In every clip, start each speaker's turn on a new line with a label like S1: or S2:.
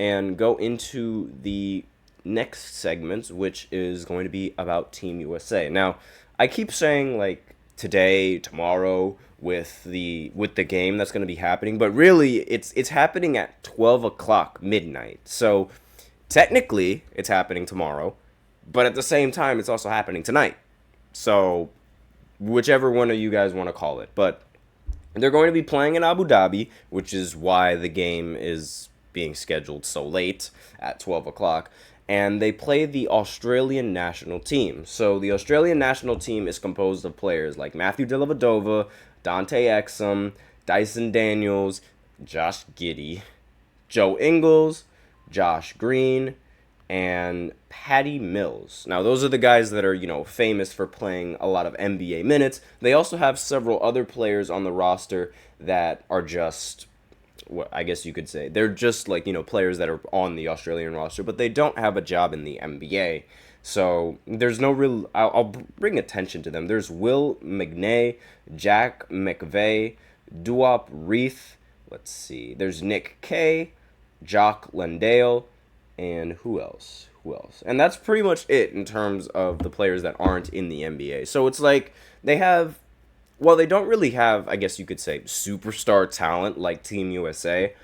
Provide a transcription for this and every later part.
S1: and go into the next segment, which is going to be about Team USA. Now, I keep saying like today, tomorrow with the game that's going to be happening, but really it's happening at 12 o'clock midnight. So technically, it's happening tomorrow, but at the same time, it's also happening tonight. So whichever one of you guys want to call it, but they're going to be playing in Abu Dhabi, which is why the game is being scheduled so late at 12 o'clock. And they play the Australian national team. So the Australian national team is composed of players like Matthew Dellavedova, Dante Exum, Dyson Daniels, Josh Giddey, Joe Ingles, Josh Green, and Patty Mills. Now, those are the guys that are, famous for playing a lot of NBA minutes. They also have several other players on the roster that are just, what I guess you could say, they're just like, players that are on the Australian roster, but they don't have a job in the NBA. So there's no real, I'll bring attention to them. There's Will McNay, Jack McVeigh, Duop Reith, let's see, there's Nick Kay, Jock Landale, and who else? Who else? And that's pretty much it in terms of the players that aren't in the NBA. So it's like they have, well, they don't really have, I guess you could say, superstar talent like Team USA.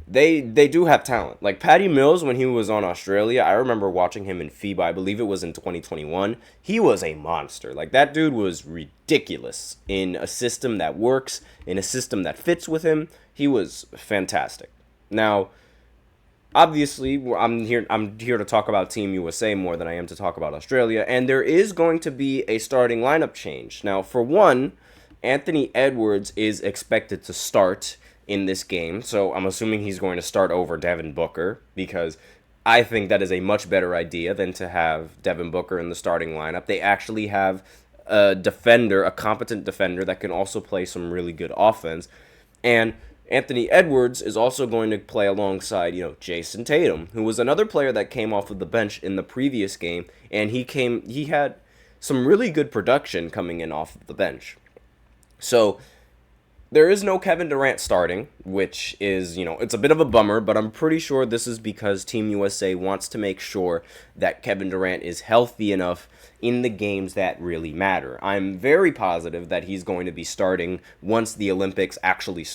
S1: They do have talent. Like Patty Mills, when he was on Australia, I remember watching him in FIBA. I believe it was in 2021. He was a monster. Like that dude was ridiculous in a system that works, in a system that fits with him. He was fantastic. Now, obviously, I'm here to talk about Team USA more than I am to talk about Australia, and there is going to be a starting lineup change. Now, for one, Anthony Edwards is expected to start in this game, so I'm assuming he's going to start over Devin Booker, because I think that is a much better idea than to have Devin Booker in the starting lineup. They actually have a defender, a competent defender that can also play some really good offense. And Anthony Edwards is also going to play alongside, Jason Tatum, who was another player that came off of the bench in the previous game, and he had some really good production coming in off of the bench. So there is no Kevin Durant starting, which is, it's a bit of a bummer, but I'm pretty sure this is because Team USA wants to make sure that Kevin Durant is healthy enough in the games that really matter. I'm very positive that he's going to be starting once the Olympics actually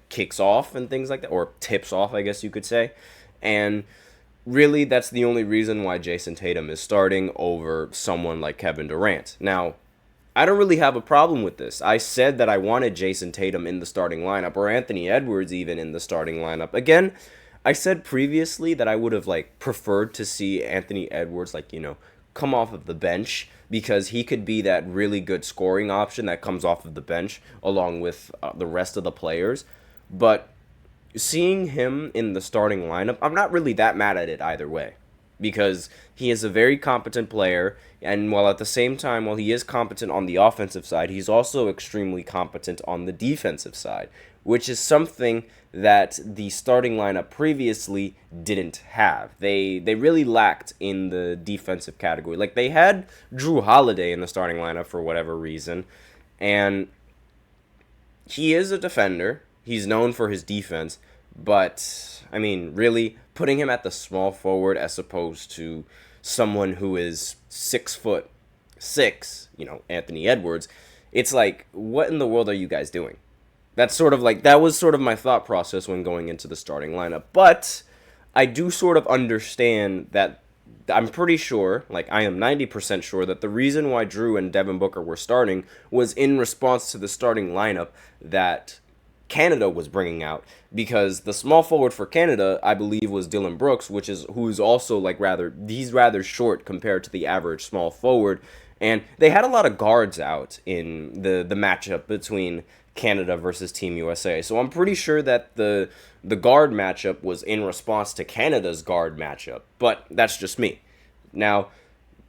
S1: kicks off and things like that, or tips off, I guess you could say. And really, that's the only reason why Jason Tatum is starting over someone like Kevin Durant. Now, I don't really have a problem with this. I said that I wanted Jason Tatum in the starting lineup, or Anthony Edwards even in the starting lineup. Again, I said previously that I would have preferred to see Anthony Edwards come off of the bench, because he could be that really good scoring option that comes off of the bench along with the rest of the players. But seeing him in the starting lineup, I'm not really that mad at it either way, because he is a very competent player, and while at the same time, while he is competent on the offensive side, he's also extremely competent on the defensive side, which is something that the starting lineup previously didn't have. They really lacked in the defensive category. Like, they had Drew Holiday in the starting lineup for whatever reason, and he is a defender. He's known for his defense, but, I mean, really, putting him at the small forward as opposed to someone who is 6'6", Anthony Edwards, it's like, what in the world are you guys doing? That was sort of my thought process when going into the starting lineup. But I do sort of understand that. I'm pretty sure, I am 90% sure, that the reason why Drew and Devin Booker were starting was in response to the starting lineup that Canada was bringing out, because the small forward for Canada, I believe, was Dylan Brooks, who's also he's rather short compared to the average small forward, and they had a lot of guards out in the matchup between Canada versus Team USA. So I'm pretty sure that the guard matchup was in response to Canada's guard matchup, but that's just me. Now,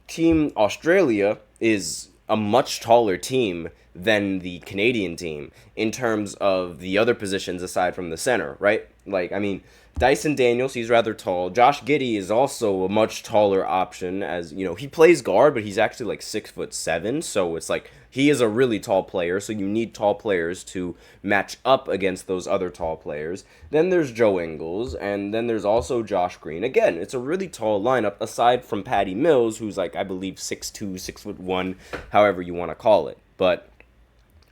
S1: Team Australia is a much taller team than the Canadian team in terms of the other positions aside from the center, right? Dyson Daniels, he's rather tall. Josh Giddey is also a much taller option, as you know, he plays guard, but he's actually like 6'7", so it's like he is a really tall player, so you need tall players to match up against those other tall players. Then there's Joe Ingles, and then there's also Josh Green. Again, it's a really tall lineup, aside from Patty Mills, who's like, I believe, 6'2", 6'1", however you want to call it. But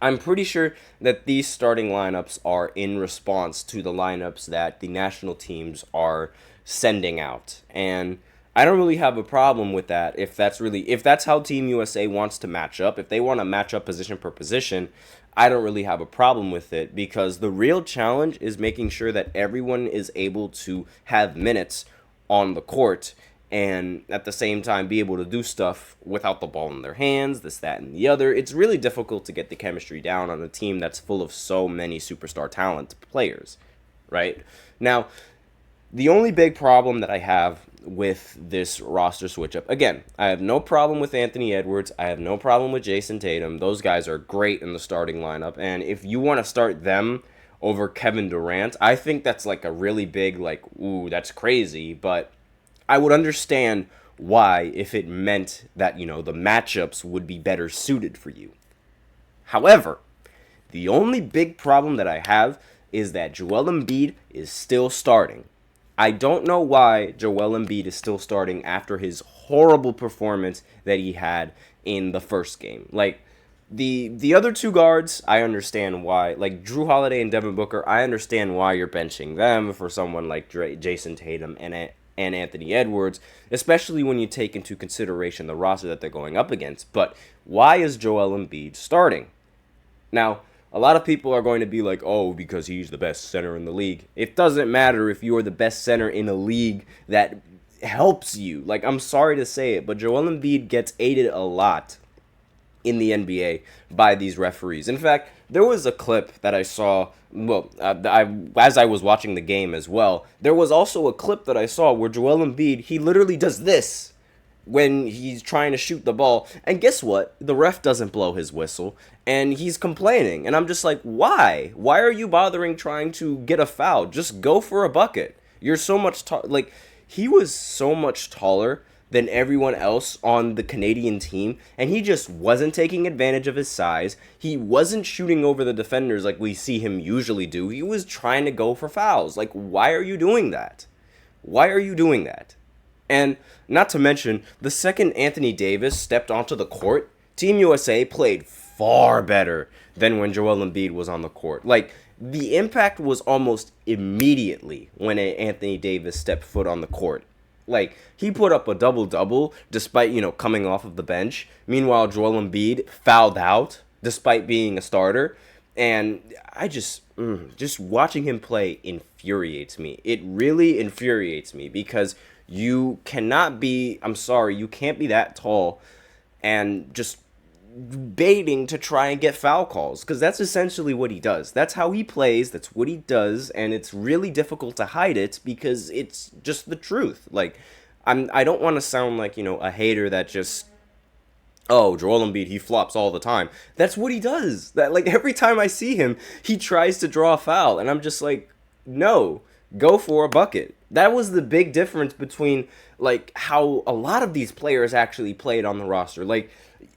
S1: I'm pretty sure that these starting lineups are in response to the lineups that the national teams are sending out. And I don't really have a problem with that if that's how Team USA wants to match up, if they want to match up position per position, I don't really have a problem with it, because the real challenge is making sure that everyone is able to have minutes on the court and at the same time be able to do stuff without the ball in their hands, this, that, and the other. It's really difficult to get the chemistry down on a team that's full of so many superstar talent players, right? Now, the only big problem that I have with this roster switch up, again, I have no problem with Anthony Edwards. I have no problem with Jason Tatum. Those guys are great in the starting lineup. And if you want to start them over Kevin Durant, I think that's like a really big, like, ooh, that's crazy. But I would understand why if it meant that, you know, the matchups would be better suited for you. However, the only big problem that I have is that Joel Embiid is still starting. I don't know why Joel Embiid is still starting after his horrible performance that he had in the first game. Like, the other two guards, I understand why. Like, Drew Holiday and Devin Booker, I understand why you're benching them for someone like Jason Tatum and Anthony Edwards, especially when you take into consideration the roster that they're going up against. But why is Joel Embiid starting? Now, a lot of people are going to be like, oh, because he's the best center in the league. It doesn't matter if you're the best center in a league that helps you. Like, I'm sorry to say it, but Joel Embiid gets aided a lot in the NBA by these referees. In fact, there was a clip that I saw, as I was watching the game as well, there was also a clip that I saw where Joel Embiid, he literally does this when he's trying to shoot the ball, and guess what? The ref doesn't blow his whistle, and he's complaining, and I'm just like, why? Why are you bothering trying to get a foul? Just go for a bucket. You're so much he was so much taller than everyone else on the Canadian team, and he just wasn't taking advantage of his size. He wasn't shooting over the defenders like we see him usually do. He was trying to go for fouls. Like, why are you doing that? Why are you doing that? And not to mention, the second Anthony Davis stepped onto the court, Team USA played far better than when Joel Embiid was on the court. Like, the impact was almost immediately when Anthony Davis stepped foot on the court. Like, he put up a double-double despite, you know, coming off of the bench. Meanwhile, Joel Embiid fouled out despite being a starter. And I just watching him play infuriates me. It really infuriates me because you cannot be, I'm sorry, you can't be that tall and just baiting to try and get foul calls, because that's essentially what he does. That's how he plays, that's what he does, and it's really difficult to hide it because it's just the truth. Like, I don't want to sound like, you know, a hater that just, oh, Joel Embiid, he flops all the time. That's what he does. That, like, every time I see him, he tries to draw a foul, and I'm just like, no, go for a bucket. That was the big difference between, like, how a lot of these players actually played on the roster. Like,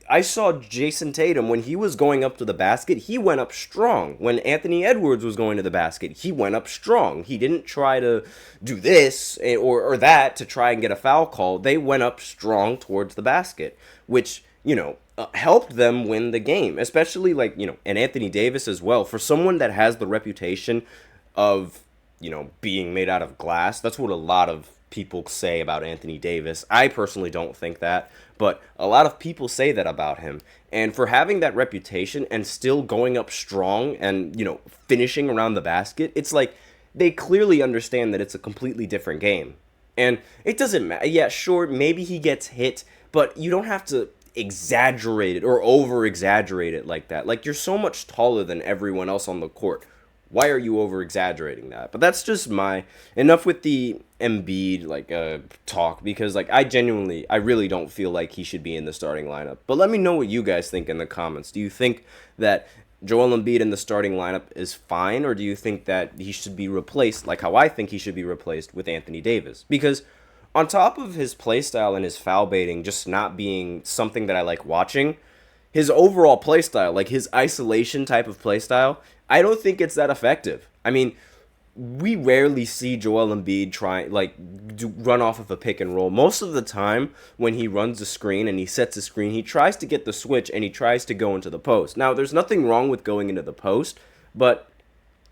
S1: I saw Jason Tatum, when he was going up to the basket, he went up strong. When Anthony Edwards was going to the basket, he went up strong. He didn't try to do this or that to try and get a foul call. They went up strong towards the basket, which, you know, helped them win the game. Especially, like, you know, and Anthony Davis as well. For someone that has the reputation of, you know, being made out of glass, that's what a lot of people say about Anthony Davis. I personally don't think that, but a lot of people say that about him. And for having that reputation and still going up strong and, you know, finishing around the basket, it's like they clearly understand that it's a completely different game. And it doesn't matter. Yeah, sure, maybe he gets hit, but you don't have to exaggerate it or over-exaggerate it like that. Like, you're so much taller than everyone else on the court. Why are you over-exaggerating that? But that's just enough with the Embiid, like, talk, because, like, I really don't feel like he should be in the starting lineup. But let me know what you guys think in the comments. Do you think that Joel Embiid in the starting lineup is fine, or do you think that he should be replaced, like how I think he should be replaced, with Anthony Davis? Because on top of his play style and his foul baiting just not being something that I like watching, his overall play style, like his isolation type of play style, I don't think it's that effective. I mean, we rarely see Joel Embiid run off of a pick and roll. Most of the time, when he runs a screen and he sets a screen, he tries to get the switch and he tries to go into the post. Now, there's nothing wrong with going into the post, but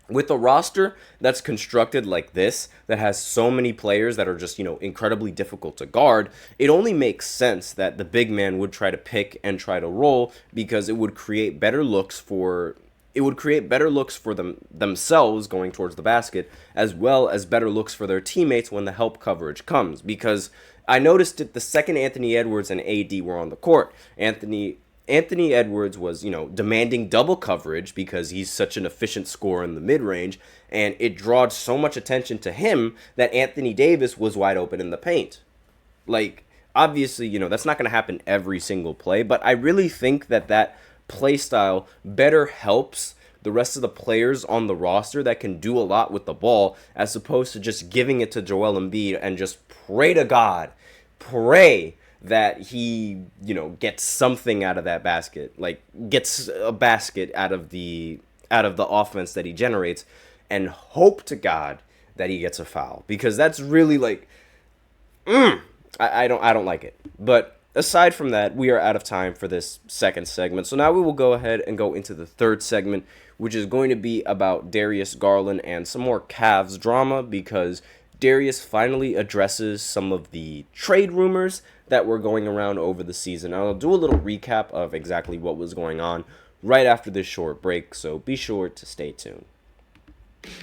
S1: with a roster that's constructed like this, that has so many players that are just, incredibly difficult to guard, it only makes sense that the big man would try to pick and try to roll, because it would create better looks for themselves going towards the basket, as well as better looks for their teammates when the help coverage comes. Because I noticed it the second Anthony Edwards and AD were on the court. Anthony Edwards was, demanding double coverage because he's such an efficient scorer in the mid-range, and it drawed so much attention to him that Anthony Davis was wide open in the paint. Like, obviously, that's not going to happen every single play, but I really think that play style better helps the rest of the players on the roster that can do a lot with the ball, as opposed to just giving it to Joel Embiid and just pray to God, that he, gets something out of that basket, like gets a basket out of the offense that he generates, and hope to God that he gets a foul, because that's really like, I don't like it. But aside from that, we are out of time for this second segment. So now we will go ahead and go into the third segment, which is going to be about Darius Garland and some more Cavs drama, because Darius finally addresses some of the trade rumors that were going around over the season. I'll do a little recap of exactly what was going on right after this short break, so be sure to stay tuned.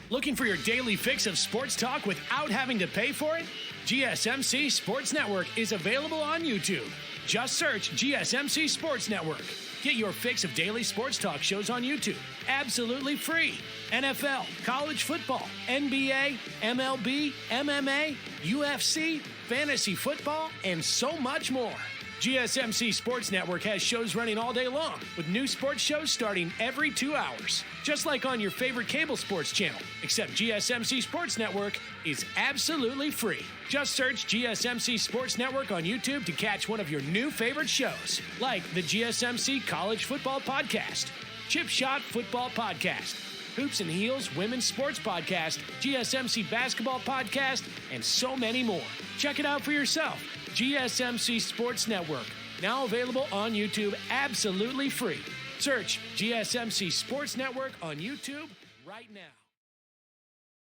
S2: Looking for your daily fix of sports talk without having to pay for it? GSMC Sports Network is available on YouTube. Just search GSMC Sports Network. Get your fix of daily sports talk shows on YouTube, absolutely free. NFL, college football, NBA, MLB, MMA, UFC, fantasy football, and so much more. GSMC Sports Network has shows running all day long, with new sports shows starting every 2 hours. Just like on your favorite cable sports channel, except GSMC Sports Network is absolutely free. Just search GSMC Sports Network on YouTube to catch one of your new favorite shows, like the GSMC College Football Podcast, Chip Shot Football Podcast, Hoops and Heels Women's Sports Podcast, GSMC Basketball Podcast, and so many more. Check it out for yourself. GSMC Sports Network, now available on YouTube absolutely free. Search GSMC Sports Network on YouTube right now.